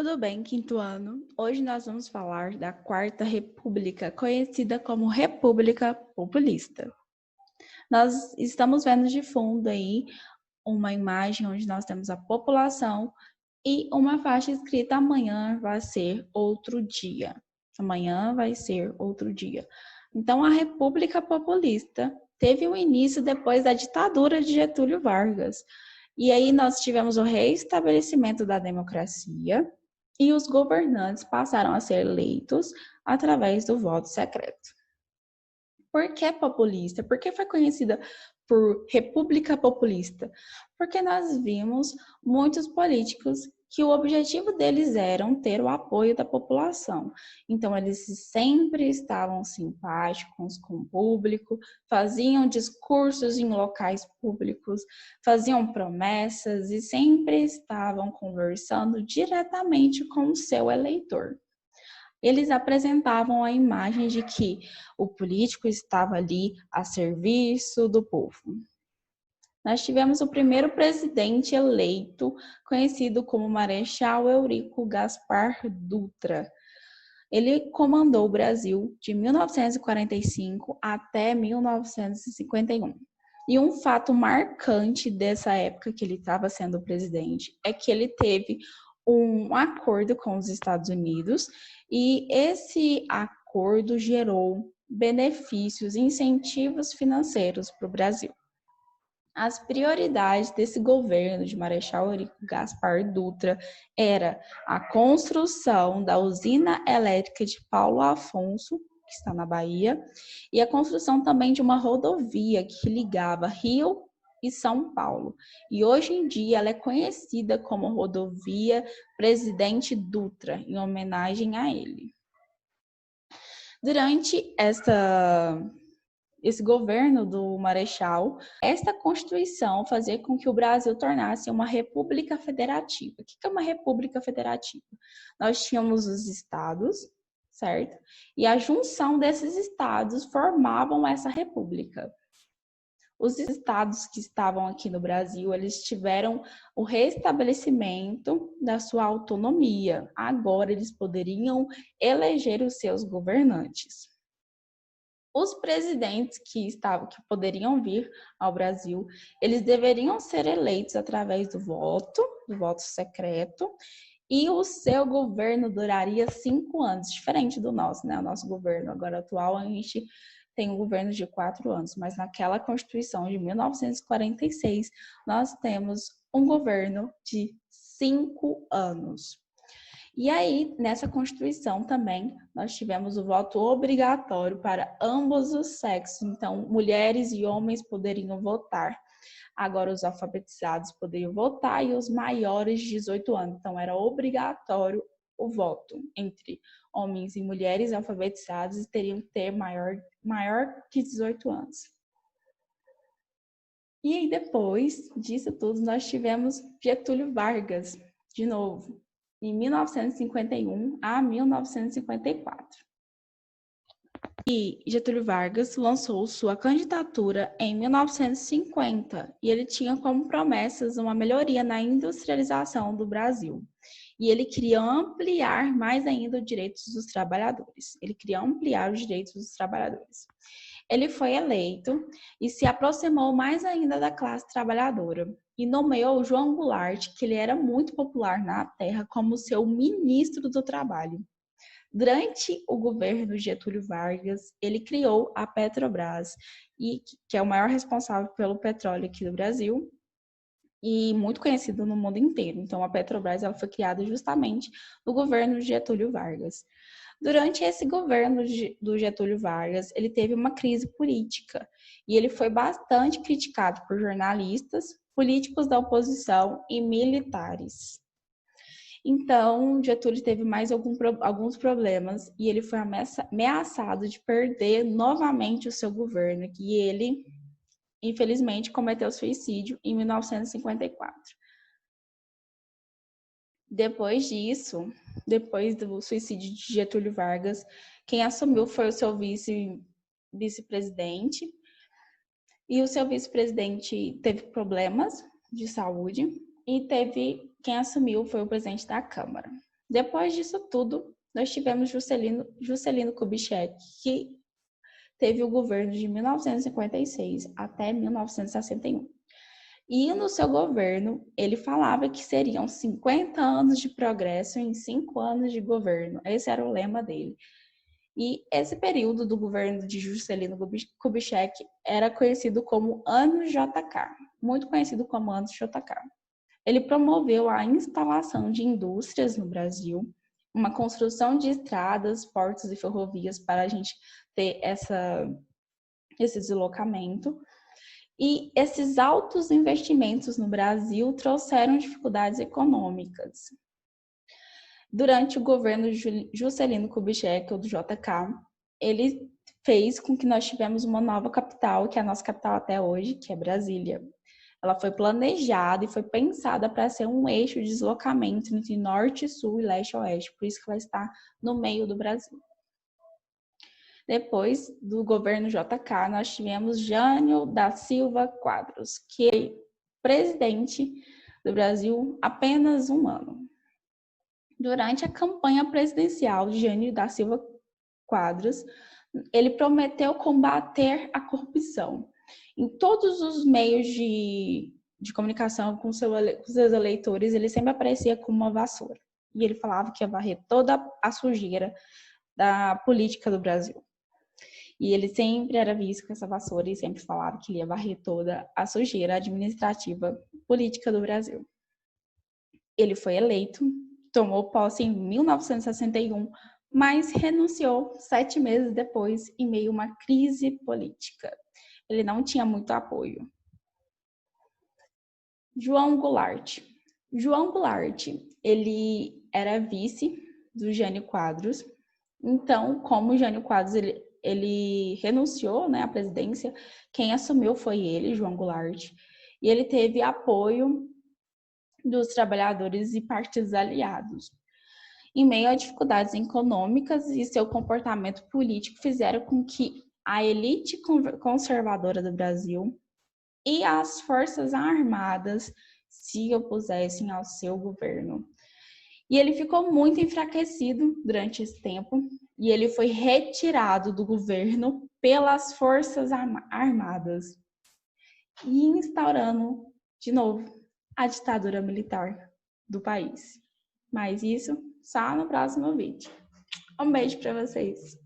Tudo bem, quinto ano? Hoje nós vamos falar da Quarta República, conhecida como República Populista. Nós estamos vendo de fundo aí uma imagem onde nós temos a população e uma faixa escrita amanhã vai ser outro dia. Amanhã vai ser outro dia. Então, a República Populista teve um início depois da ditadura de Getúlio Vargas. E aí nós tivemos o reestabelecimento da democracia e os governantes passaram a ser eleitos através do voto secreto. Por que populista? Por que foi conhecida por República Populista? Porque nós vimos muitos políticos que o objetivo deles era ter o apoio da população. Então, eles sempre estavam simpáticos com o público, faziam discursos em locais públicos, faziam promessas e sempre estavam conversando diretamente com o seu eleitor. Eles apresentavam a imagem de que o político estava ali a serviço do povo. Nós tivemos o primeiro presidente eleito, conhecido como Marechal Eurico Gaspar Dutra. Ele comandou o Brasil de 1945 até 1951. E um fato marcante dessa época que ele estava sendo presidente é que ele teve um acordo com os Estados Unidos e esse acordo gerou benefícios, incentivos financeiros para o Brasil. As prioridades desse governo de Marechal Eurico Gaspar Dutra era a construção da usina elétrica de Paulo Afonso, que está na Bahia, e a construção também de uma rodovia que ligava Rio e São Paulo. E hoje em dia ela é conhecida como Rodovia Presidente Dutra, em homenagem a ele. Durante esse governo do Marechal, esta Constituição fazia com que o Brasil tornasse uma república federativa. O que é uma república federativa? Nós tínhamos os estados, certo? E a junção desses estados formavam essa república. Os estados que estavam aqui no Brasil, eles tiveram o restabelecimento da sua autonomia. Agora eles poderiam eleger os seus governantes. Os presidentes que poderiam vir ao Brasil, eles deveriam ser eleitos através do voto secreto, e o seu governo duraria 5 anos, diferente do nosso, né? O nosso governo agora atual, a gente tem um governo de 4 anos, mas naquela Constituição de 1946, nós temos um governo de 5 anos. E aí, nessa Constituição também, nós tivemos o voto obrigatório para ambos os sexos. Então, mulheres e homens poderiam votar. Agora, os alfabetizados poderiam votar e os maiores de 18 anos. Então, era obrigatório o voto entre homens e mulheres alfabetizados e teriam que ter maior que 18 anos. E aí, depois disso tudo, nós tivemos Getúlio Vargas, de novo, em 1951 a 1954. E Getúlio Vargas lançou sua candidatura em 1950 e ele tinha como promessas uma melhoria na industrialização do Brasil. E ele queria ampliar mais ainda os direitos dos trabalhadores. Ele foi eleito e se aproximou mais ainda da classe trabalhadora e nomeou João Goulart, que ele era muito popular na terra, como seu ministro do Trabalho. Durante o governo de Getúlio Vargas, ele criou a Petrobras, que é o maior responsável pelo petróleo aqui do Brasil e muito conhecido no mundo inteiro. Então, a Petrobras ela foi criada justamente no governo de Getúlio Vargas. Durante esse governo do Getúlio Vargas, ele teve uma crise política e ele foi bastante criticado por jornalistas, políticos da oposição e militares. Então, Getúlio teve mais alguns problemas e ele foi ameaçado de perder novamente o seu governo, e ele, infelizmente, cometeu suicídio em 1954. Depois disso, depois do suicídio de Getúlio Vargas, quem assumiu foi o seu vice-presidente, e o seu vice-presidente teve problemas de saúde, e quem assumiu foi o presidente da Câmara. Depois disso tudo, nós tivemos Juscelino Kubitschek, que teve o governo de 1956 até 1961. E no seu governo, ele falava que seriam 50 anos de progresso em 5 anos de governo. Esse era o lema dele. E esse período do governo de Juscelino Kubitschek era conhecido como Ano JK, muito conhecido como Ano JK. Ele promoveu a instalação de indústrias no Brasil, uma construção de estradas, portos e ferrovias para a gente ter esse deslocamento. E esses altos investimentos no Brasil trouxeram dificuldades econômicas. Durante o governo de Juscelino Kubitschek, ou do JK, ele fez com que nós tivemos uma nova capital, que é a nossa capital até hoje, que é Brasília. Ela foi planejada e foi pensada para ser um eixo de deslocamento entre norte, sul e leste e oeste, por isso que ela está no meio do Brasil. Depois do governo JK, nós tivemos Jânio da Silva Quadros, que é presidente do Brasil apenas um ano. Durante a campanha presidencial de Jânio da Silva Quadros, ele prometeu combater a corrupção. Em todos os meios de comunicação com seus eleitores, ele sempre aparecia com uma vassoura. E ele falava que ia varrer toda a sujeira da política do Brasil. E ele sempre era visto com essa vassoura e sempre falava que ele ia varrer toda a sujeira administrativa política do Brasil. Ele foi eleito, tomou posse em 1961, mas renunciou 7 meses depois, em meio a uma crise política. Ele não tinha muito apoio. João Goulart. João Goulart, ele era vice do Jânio Quadros. Então, como o Jânio Quadros ele renunciou, né, à presidência, quem assumiu foi ele, João Goulart. E ele teve apoio dos trabalhadores e partidos aliados. Em meio a dificuldades econômicas e seu comportamento político fizeram com que a elite conservadora do Brasil e as forças armadas se opusessem ao seu governo. E ele ficou muito enfraquecido durante esse tempo e ele foi retirado do governo pelas forças armadas e instaurando de novo a ditadura militar do país. Mas isso só no próximo vídeo. Um beijo para vocês!